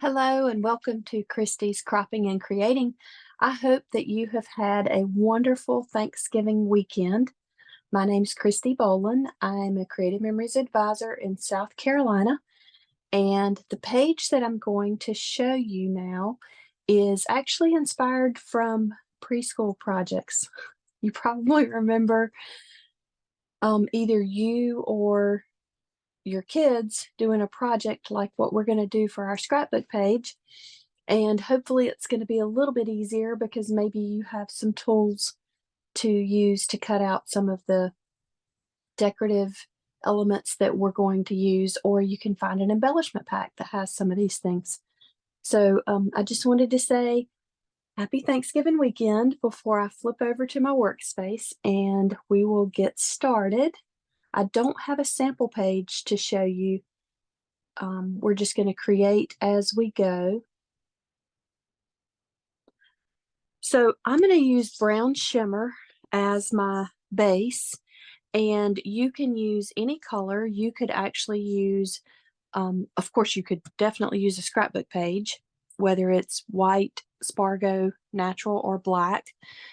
Hello and welcome to Kristi's Cropping and Creating. I hope that you have had a wonderful Thanksgiving weekend. My name's Kristi Bolin. I'm a Creative Memories Advisor in South Carolina, and the page that I'm going to show you now is actually inspired from preschool projects. You probably remember either you or your kids doing a project like what we're going to do for our scrapbook page. And hopefully it's going to be a little bit easier because maybe you have some tools to use to cut out some of the decorative elements that we're going to use, or you can find an embellishment pack that has some of these things. So I just wanted to say happy Thanksgiving weekend before I flip over to my workspace and we will get started. I don't have a sample page to show you. We're just going to create as we go. So I'm going to use brown shimmer as my base, and you can use any color. You could actually use, of course, you could definitely use a scrapbook page, whether it's white, Spargo, natural, or black.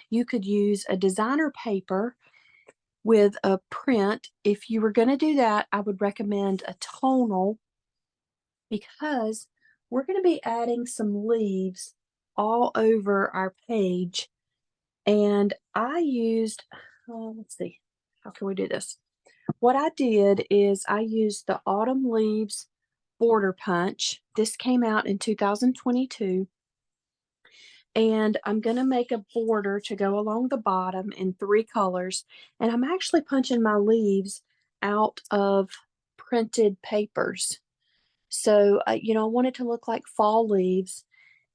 You could use a designer paper with a print. If you were going to do that, I would recommend a tonal because we're going to be adding some leaves all over our page. And I used, let's see, how can we do this? What I did is I used the Autumn Leaves Border Punch. This came out in 2022. And I'm going to make a border to go along the bottom in 3 colors. And I'm actually punching my leaves out of printed papers. So, I want it to look like fall leaves.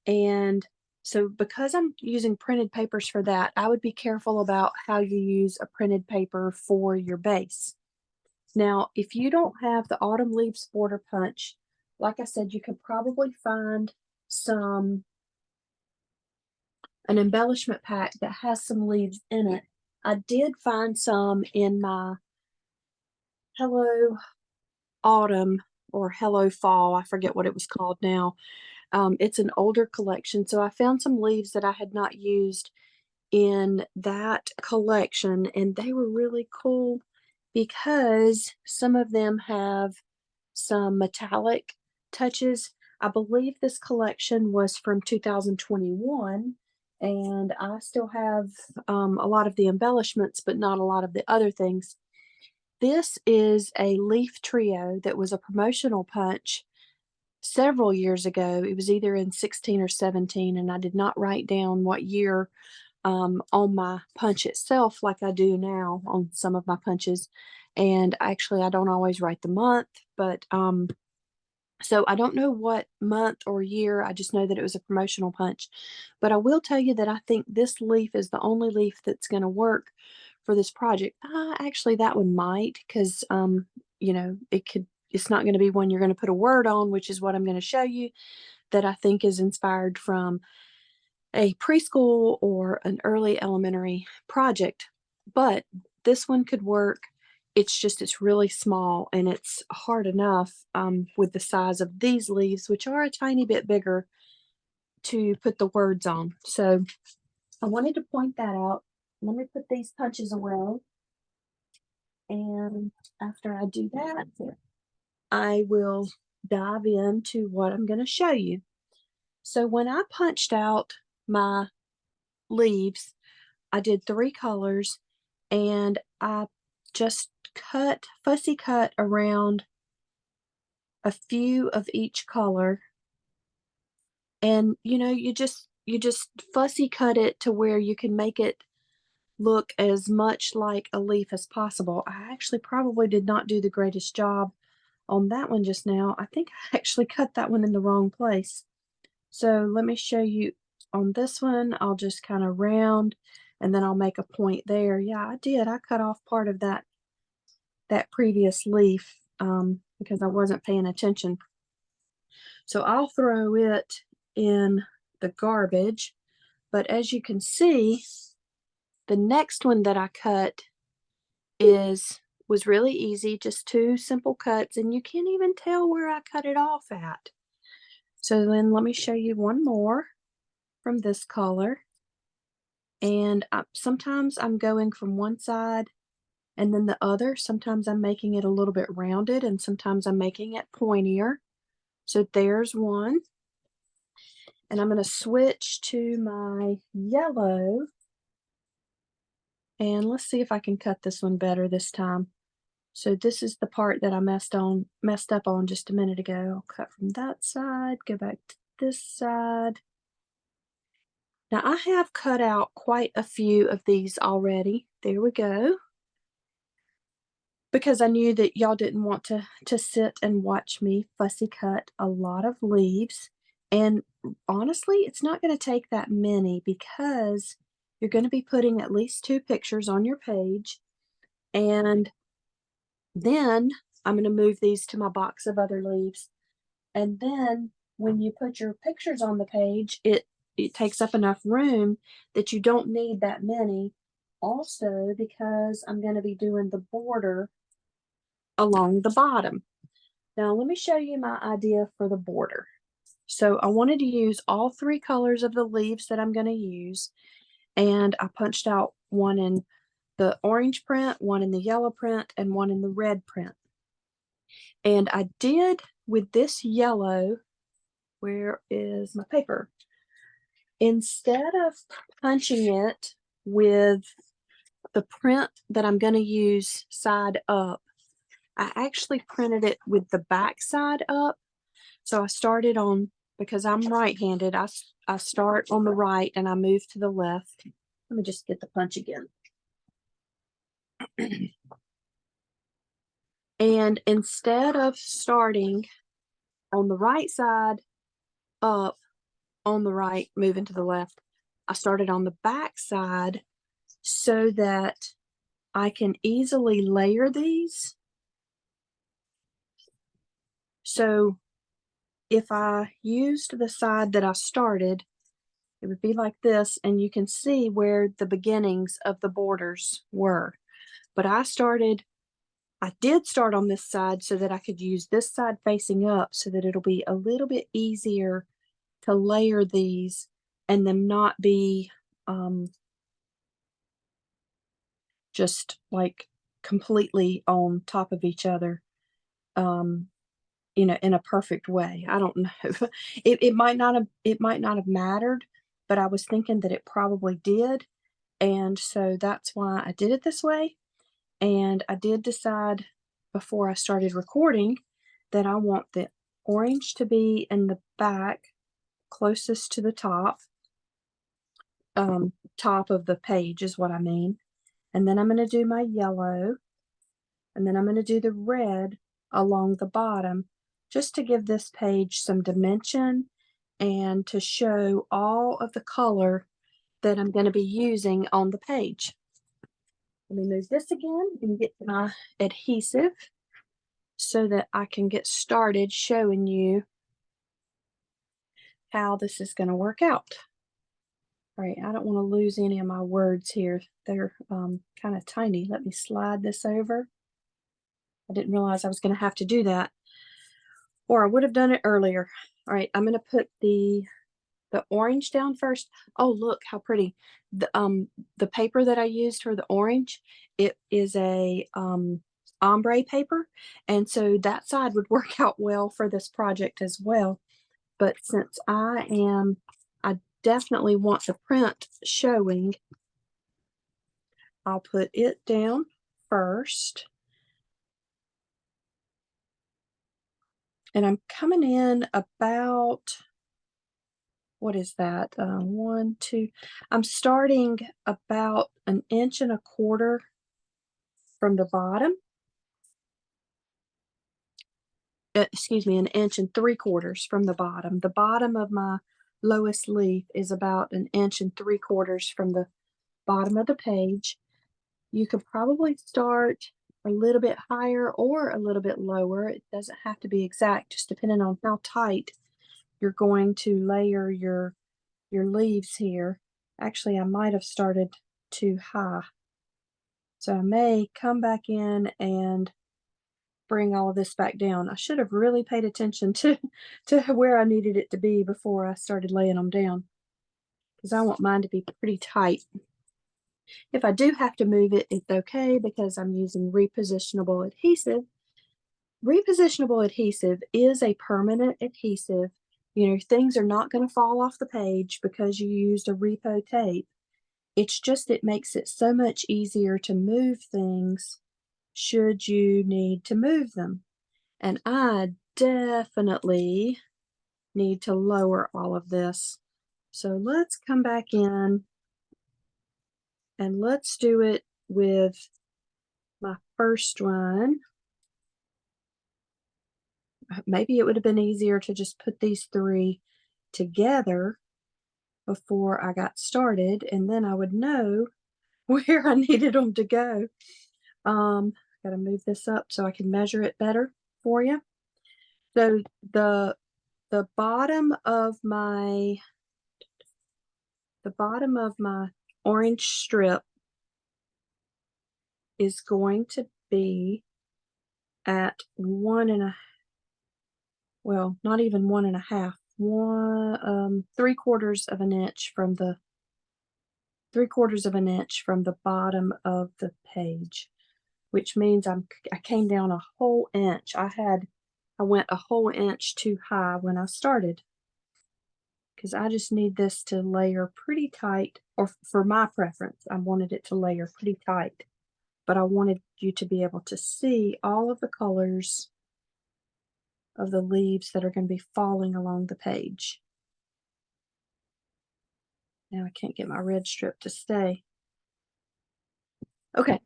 And so, because I'm using printed papers for that, I would be careful about how you use a printed paper for your base. Now, if you don't have the Autumn Leaves Border Punch, like I said, you could probably find an embellishment pack that has some leaves in it. I did find some in my Hello Autumn or Hello Fall. I forget what it was called now. It's an older collection, so I found some leaves that I had not used in that collection, and they were really cool because some of them have some metallic touches. I believe this collection was from 2021, and I still have a lot of the embellishments, but not a lot of the other things. This is a leaf trio that was a promotional punch several years ago. It was either in 16 or 17, and I did not write down what year on my punch itself like I do now on some of my punches. And actually, I don't always write the month, but so I don't know what month or year. I just know that it was a promotional punch. But I will tell you that I think this leaf is the only leaf that's going to work for this project. Actually, that one might, because it's not going to be one you're going to put a word on, which is what I'm going to show you, that I think is inspired from a preschool or an early elementary project. But this one could work. It's really small and it's hard enough with the size of these leaves, which are a tiny bit bigger, to put the words on. So I wanted to point that out. Let me put these punches away. And after I do that, I will dive into what I'm going to show you. So when I punched out my leaves, I did 3 colors, and I just fussy cut around a few of each color. And you just fussy cut it to where you can make it look as much like a leaf as possible. I actually probably did not do the greatest job on that one just now. I think I actually cut that one in the wrong place. So let me show you on this one. I'll just kind of round and then I'll make a point there. Yeah, I did. I cut off part of that previous leaf because I wasn't paying attention. So I'll throw it in the garbage. But as you can see, the next one that I cut was really easy, just 2 simple cuts, and you can't even tell where I cut it off at. So then let me show you one more from this color. And sometimes I'm going from one side and then the other. Sometimes I'm making it a little bit rounded and sometimes I'm making it pointier. So there's one. And I'm going to switch to my yellow. And let's see if I can cut this one better this time. So this is the part that I messed up on just a minute ago. I'll cut from that side, go back to this side. Now I have cut out quite a few of these already. There we go. Because I knew that y'all didn't want to sit and watch me fussy cut a lot of leaves. And honestly, it's not going to take that many because you're going to be putting at least 2 pictures on your page. And then I'm going to move these to my box of other leaves. And then when you put your pictures on the page, it takes up enough room that you don't need that many. Also, because I'm going to be doing the border along the bottom. Now, let me show you my idea for the border. So I wanted to use all 3 colors of the leaves that I'm going to use. And I punched out one in the orange print, one in the yellow print, and one in the red print. And I did with this yellow, where is my paper? Instead of punching it with the print that I'm going to use side up, I actually printed it with the back side up. So I started on, because I'm right-handed, I start on the right and I move to the left. Let me just get the punch again. And instead of starting on the right side up, on the right, moving to the left, I started on the back side so that I can easily layer these. So if I used the side that I started, it would be like this, and you can see where the beginnings of the borders were. But I did start on this side so that I could use this side facing up so that it'll be a little bit easier to layer these and them not be just like completely on top of each other, in a perfect way. I don't know. It might not have mattered, but I was thinking that it probably did. And so that's why I did it this way. And I did decide before I started recording that I want the orange to be in the back closest to the top, top of the page is what I mean. And then I'm going to do my yellow, and then I'm going to do the red along the bottom just to give this page some dimension and to show all of the color that I'm going to be using on the page. Let me move this again and get my adhesive so that I can get started showing you how this is going to work out. All right, I don't want to lose any of my words here. They're kind of tiny. Let me slide this over. I didn't realize I was going to have to do that, or I would have done it earlier. All right, I'm going to put the orange down first. Oh, look how pretty. The paper that I used for the orange, it is a ombre paper, and so that side would work out well for this project as well. But since I definitely want the print showing, I'll put it down first. And I'm coming in about, what is that? 1, 2. I'm starting about 1.25 inches from the bottom. Excuse me, 1.75 inches from the bottom. The bottom of my lowest leaf is about 1.75 inches from the bottom of the page. You could probably start a little bit higher or a little bit lower. It doesn't have to be exact, just depending on how tight you're going to layer your leaves here. Actually, I might have started too high. So I may come back in and bring all of this back down. I should have really paid attention to where I needed it to be before I started laying them down, because I want mine to be pretty tight. If I do have to move it, it's okay because I'm using repositionable adhesive. Repositionable adhesive is a permanent adhesive. You know, things are not going to fall off the page because you used a repo tape. It's just it makes it so much easier to move things should you need to move them. And I definitely need to lower all of this. So let's come back in and let's do it with my first one. Maybe it would have been easier to just put these three together before I got started, and then I would know where I needed them to go. Gotta move this up so I can measure it better for you. So the bottom of my orange strip is going to be at well, not even 1.5, 3/4 of an inch from the 3/4 of an inch from the bottom of the page, which means I came down a whole inch. I went a whole inch too high when I started, because I just need this to layer pretty tight, or for my preference, I wanted it to layer pretty tight, but I wanted you to be able to see all of the colors of the leaves that are going to be falling along the page. Now I can't get my red strip to stay. Okay,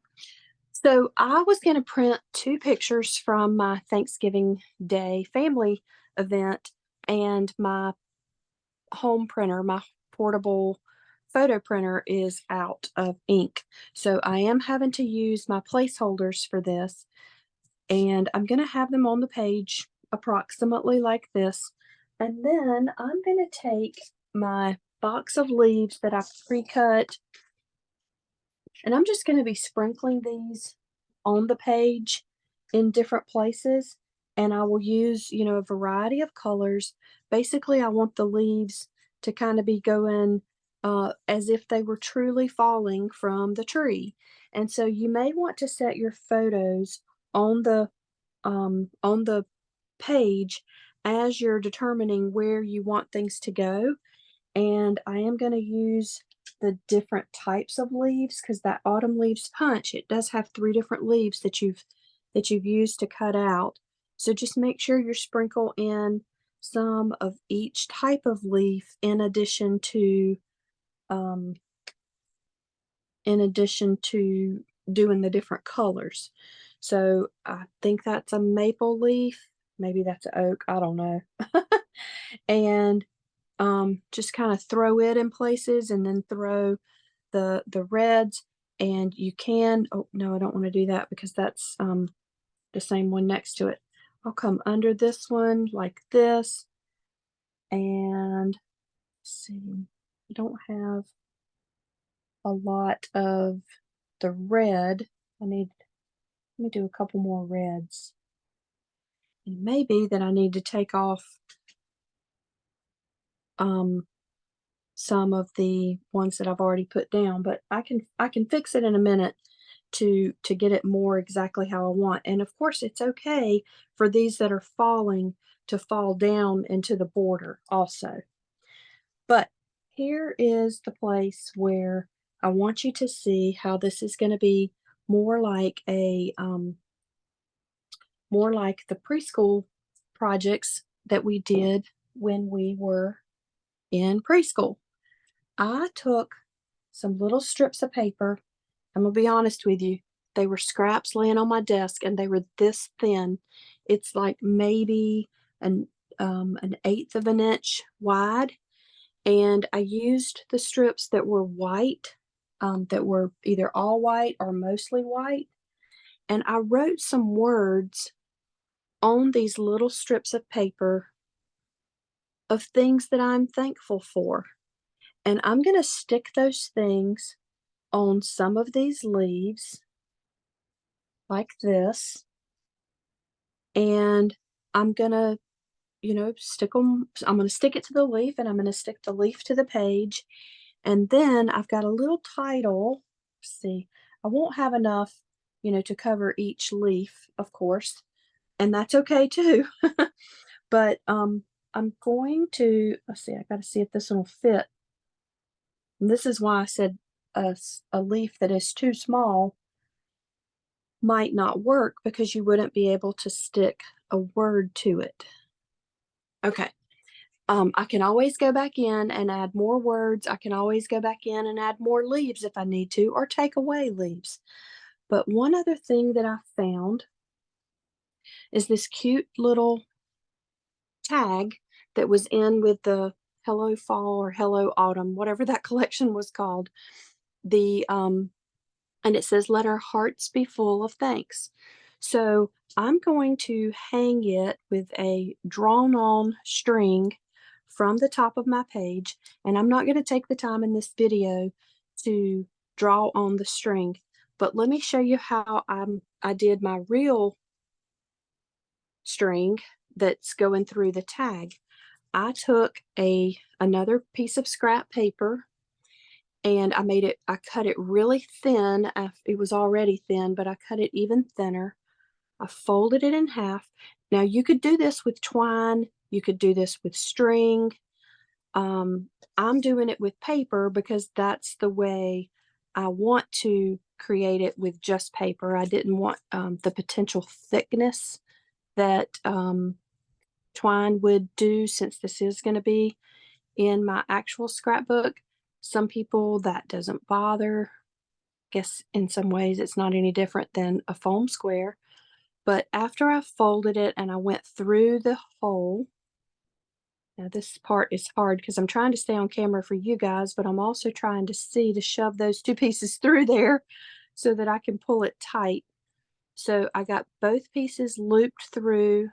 so I was going to print 2 pictures from my Thanksgiving Day family event, and my home printer, my portable photo printer, is out of ink. So I am having to use my placeholders for this, and I'm going to have them on the page approximately like this. And then I'm going to take my box of leaves that I've pre-cut, and I'm just going to be sprinkling these on the page in different places. And I will use, you know, a variety of colors. Basically, I want the leaves to kind of be going as if they were truly falling from the tree. And so you may want to set your photos on the page as you're determining where you want things to go. And I am going to use the different types of leaves, because that autumn leaves punch, it does have 3 different leaves that you've used to cut out. So just make sure you sprinkle in some of each type of leaf um, in addition to doing the different colors. So I think that's a maple leaf, maybe that's an oak, I don't know. And just kind of throw it in places, and then throw the reds. And you can, oh no, I don't want to do that because that's the same one next to it. I'll come under this one like this, and let's see, I don't have a lot of the red. Let me do a couple more reds. It may be that I need to take off some of the ones that I've already put down, but I can fix it in a minute to get it more exactly how I want. And of course, it's okay for these that are falling to fall down into the border also. But here is the place where I want you to see how this is going to be more like more like the preschool projects that we did when we were in preschool. I took some little strips of paper. I'm gonna be honest with you. They were scraps laying on my desk, and they were this thin. It's like maybe an eighth of an inch wide. And I used the strips that were white, that were either all white or mostly white. And I wrote some words on these little strips of paper of things that I'm thankful for. And I'm going to stick those things on some of these leaves like this. and I'm gonna, stick them. I'm gonna stick it to the leaf, and I'm gonna stick the leaf to the page. And then I've got a little title. Let's see, I won't have enough, to cover each leaf, of course, and that's okay too. But I'm going to, let's see, I got to see if this one will fit. And this is why I said a leaf that is too small might not work, because you wouldn't be able to stick a word to it. Okay. I can always go back in and add more words. I can always go back in and add more leaves if I need to, or take away leaves. But one other thing that I found is this cute little tag that was in with the Hello Fall or Hello Autumn, whatever that collection was called. And it says, "Let our hearts be full of thanks." So I'm going to hang it with a drawn on string from the top of my page. And I'm not going to take the time in this video to draw on the string, but let me show you how I did my real string that's going through the tag. I took another piece of scrap paper, and I cut it really thin. It was already thin, but I cut it even thinner. I folded it in half. Now you could do this with twine, you could do this with string. I'm doing it with paper because that's the way I want to create it, with just paper. I didn't want the potential thickness that twine would do, since this is going to be in my actual scrapbook. Some people that doesn't bother. Guess in some ways it's not any different than a foam square. But after I folded it and I went through the hole, now this part is hard because I'm trying to stay on camera for you guys, but I'm also trying to see to shove those two pieces through there so that I can pull it tight. So I got both pieces looped through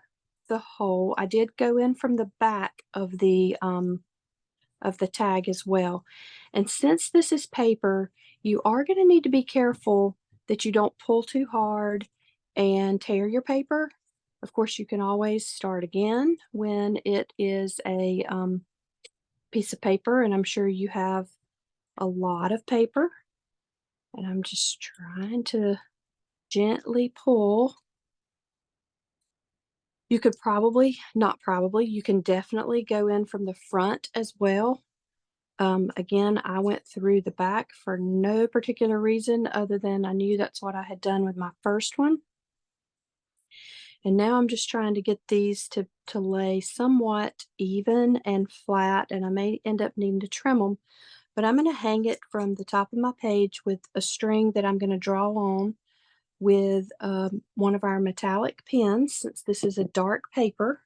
the hole. I did go in from the back of the tag as well. And since this is paper, you are going to need to be careful that you don't pull too hard and tear your paper. Of course, you can always start again when it is a piece of paper, and I'm sure you have a lot of paper. And I'm just trying to gently pull. You could probably, not probably, you can definitely go in from the front as well. Again, I went through the back for no particular reason other than I knew that's what I had done with my first one. And now I'm just trying to get these to lay somewhat even and flat, and I may end up needing to trim them. But I'm going to hang it from the top of my page with a string that I'm going to draw on with one of our metallic pens, since this is a dark paper.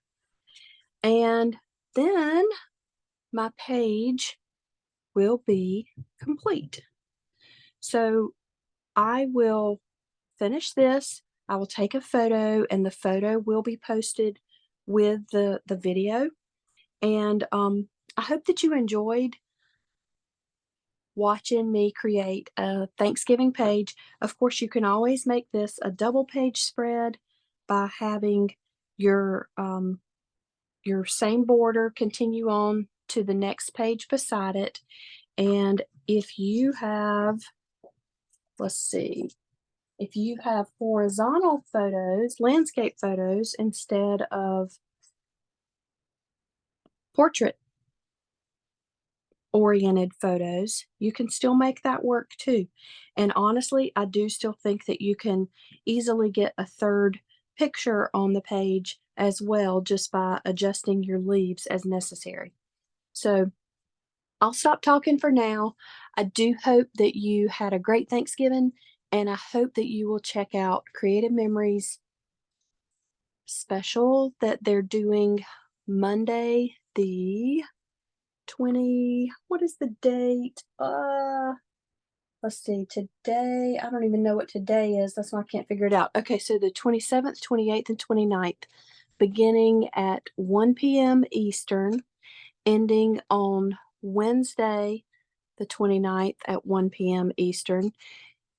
And then my page will be complete. So I will finish this. I will take a photo, and the photo will be posted with the video. And I hope that you enjoyed watching me create a Thanksgiving page. Of course, you can always make this a double page spread by having your same border continue on to the next page beside it. And if you have, let's see, if you have horizontal photos, landscape photos, instead of portrait oriented photos, you can still make that work too. And honestly, I do still think that you can easily get a third picture on the page as well, just by adjusting your leaves as necessary. So I'll stop talking for now. I do hope that you had a great Thanksgiving, and I hope that you will check out Creative Memories special that they're doing Monday, the 20, what is the date? Let's see, today, I don't even know what today is. That's why I can't figure it out. Okay, so the 27th, 28th, and 29th, beginning at 1 p.m. Eastern, ending on Wednesday, the 29th at 1 p.m. Eastern.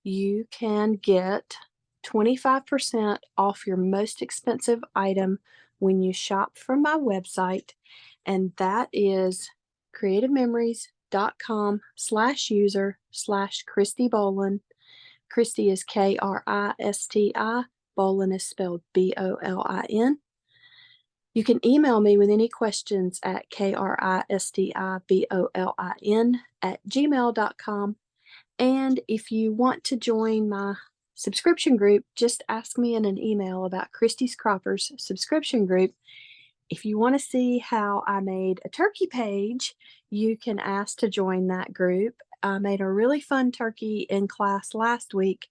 You can get 25% off your most expensive item when you shop from my website, and that is creativememories.com/user/kristibolin. Kristi is Kristi. Bolin is spelled Bolin. You can email me with any questions at kristibolin@gmail.com. And if you want to join my subscription group, just ask me in an email about Kristi's Croppers subscription group. If you want to see how I made a turkey page, you can ask to join that group. I made a really fun turkey in class last week,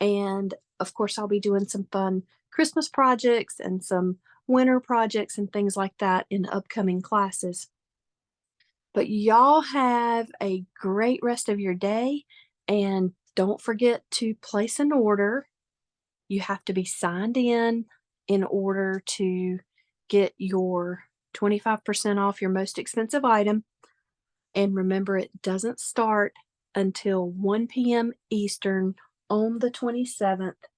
and of course, I'll be doing some fun Christmas projects and some winter projects and things like that in upcoming classes. But y'all have a great rest of your day, and don't forget to place an order. You have to be signed in order to get your 25% off your most expensive item. And remember, it doesn't start until 1 p.m. Eastern on the 27th,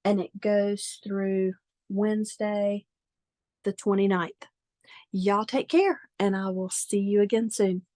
and it goes through Wednesday, the 29th. Y'all take care, and I will see you again soon.